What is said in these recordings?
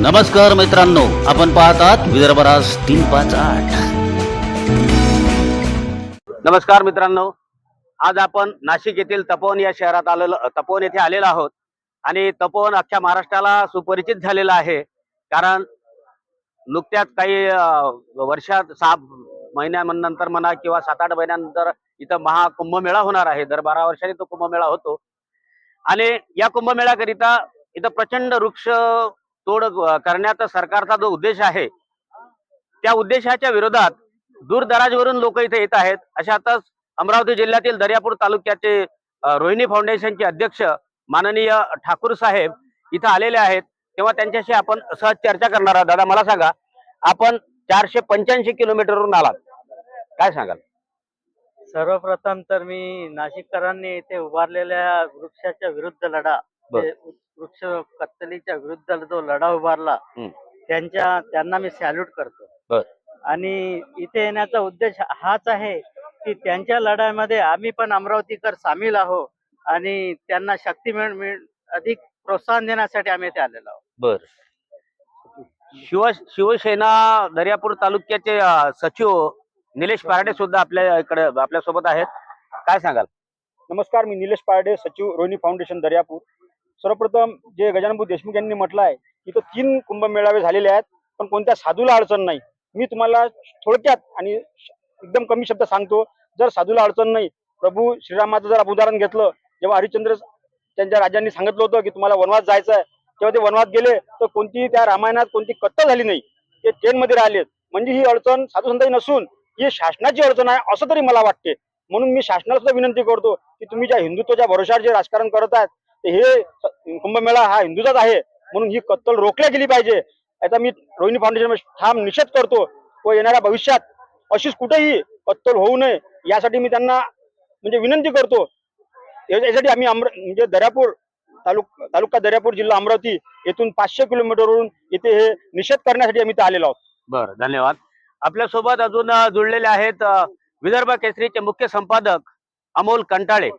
नमस्कार मित्रांनो, आपण पाहतात विदर्भ राज 358। नमस्कार मित्रांनो, आज आपण नाशिक येथील तपोवन या शहरात तपोवन येथे आलेलो आहोत आणि तपोवन अख्ख्या महाराष्ट्राला सुपरिचित झालेलं आहे। कारण नुकत्याच काही वर्षात 6 महिन्यानंतर म्हणा किंवा 7-8 महिन्यानंतर इथं महाकुंभमेळा होणार आहे। दर 12 वर्षांनी तो कुंभमेळा होतो आणि या कुंभमेळ्याकरिता इथं प्रचंड वृक्ष तोड करण्याचा सरकारचा जो उद्देश आहे, त्या उद्देशाच्या विरोधात दूरदराजवरून लोक इथे येत आहेत। अशातच अमरावती जिल्ह्यातील दर्यापूर तालुक्याचे रोहिणी फाउंडेशनचे अध्यक्ष माननीय ठाकूर साहेब इथं आलेले आहेत। तेव्हा त्यांच्याशी आपण सहज चर्चा करणार आहोत। दादा, मला सांगा, आपण 485 किलोमीटरवरून आलात, काय सांगाल? सर्वप्रथम तर मी नाशिककरांनी इथे उभारलेल्या वृक्षाच्या विरुद्ध लढा, वृक्ष कत्तलीच्या विरुद्ध जो लढा उभारला, त्यांना मी सॅल्यूट करतो। आणि इथे येण्याचा उद्देश हाच आहे की त्यांच्या लढ्यामध्ये आम्ही पण अमरावतीकर सामील आहोत आणि त्यांना शक्ती अधिक प्रोत्साहन देण्यासाठी आम्ही इथे आलेलो आहोत। बर, शिवसेना दर्यापूर तालुक्याचे सचिव निलेश पारडे सुद्धा आपल्या सोबत आहेत, काय सांगाल? नमस्कार, मी निलेश पारडे, सचिव रोहिणी फाउंडेशन दर्यापूर। सर्वप्रथम जे गजानन देशमुख यांनी म्हटलं आहे की तो 3 कुंभमेळावे झालेले आहेत, पण कोणत्या साधूला अडचण नाही। मी तुम्हाला थोडक्यात आणि एकदम कमी शब्द सांगतो, जर साधूला अडचण नाही, प्रभू श्रीरामाचं जर उदाहरण घेतलं, जेव्हा हरिश्चंद्र त्यांच्या राजांनी सांगितलं होतं की तुम्हाला वनवास जायचं आहे, तेव्हा ते वनवास गेले तर कोणती त्या रामायणात कोणती कत्तल झाली नाही, ते ट्रेनमध्ये राहिलेत। म्हणजे ही अडचण साधू संतांची नसून ही शासनाची अडचण आहे असं तरी मला वाटते। म्हणून मी शासनाला सुद्धा विनंती करतो की तुम्ही ज्या हिंदुत्वाच्या भरोशावर जे राजकारण करत आहेत, हे कुंभमेळा हा हिंदूचाच आहे, म्हणून ही कत्तल रोखल्या गेली पाहिजे। याचा मी रोहिणी फाउंडेशन ठाम निषेध करतो व येणाऱ्या भविष्यात अशीच कुठेही कत्तल होऊ नये यासाठी मी त्यांना म्हणजे विनंती करतो। यासाठी आम्ही म्हणजे दर्यापूर तालुका दर्यापूर, जिल्हा अमरावती येथून 500 किलोमीटरवरून इथे हे निषेध करण्यासाठी आम्ही इथे आलेलो आहोत। बरं, धन्यवाद। आपल्यासोबत अजून जुळलेले आहेत विदर्भ केसरीचे मुख्य संपादक अमोल कंटाळे,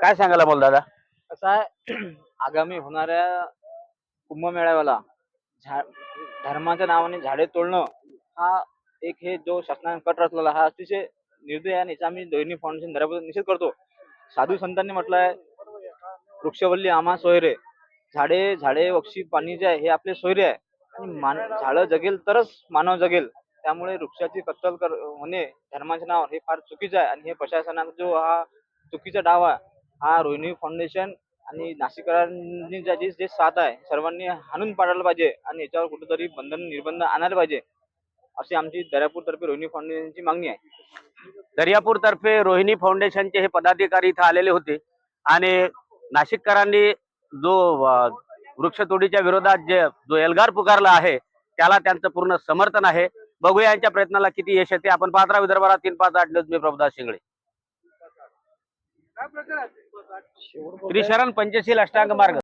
काय सांगाल अमोल दादा? असं आहे, आगामी होणाऱ्या कुंभमेळ्याला धर्माच्या नावाने झाडे तोडणं हा एक हे जो शासनाने कट रचलेला हा अतिशय निर्दय आणि याचा आम्ही रोहिणी फाउंडेशन दर्यापूर निषेध करतो। साधू संतांनी म्हटलंय, वृक्षवल्ली आम्हा सोयरे, झाडे झाडे वक्षी पाणी जे आहे हे आपले सोयरे आहे आणि झाडं जगेल तरच मानव जगेल। त्यामुळे वृक्षाची कत्तल होणे धर्माच्या नावावर हे फार चुकीचं आहे आणि हे प्रशासनाचा जो हा चुकीचा डाव आहे, हा रोहिणी फाउंडेशन आणि नाशिककरांनी जे साथ आहे सर्वांनी हाणून पाडायला पाहिजे आणि याच्यावर कुठेतरी निर्बंध आणायला पाहिजे, अशी आमची दर्यापूर तर्फे रोहिणी फाउंडेशनची मागणी आहे। दर्यापूर तर्फे रोहिणी फाउंडेशनचे हे पदाधिकारी इथे आलेले होते आणि नाशिककरांनी जो वृक्षतोडीच्या विरोधात जो एल्गार पुकारला आहे त्याला त्यांचं पूर्ण समर्थन आहे। बघूया यांच्या प्रयत्नाला किती यश येते। आपण पाहत राहा विदर्भ राज 358 न्यूज, मी प्रभुदास शिंगळे। त्रिशरण पंचशील अष्टांग मार्ग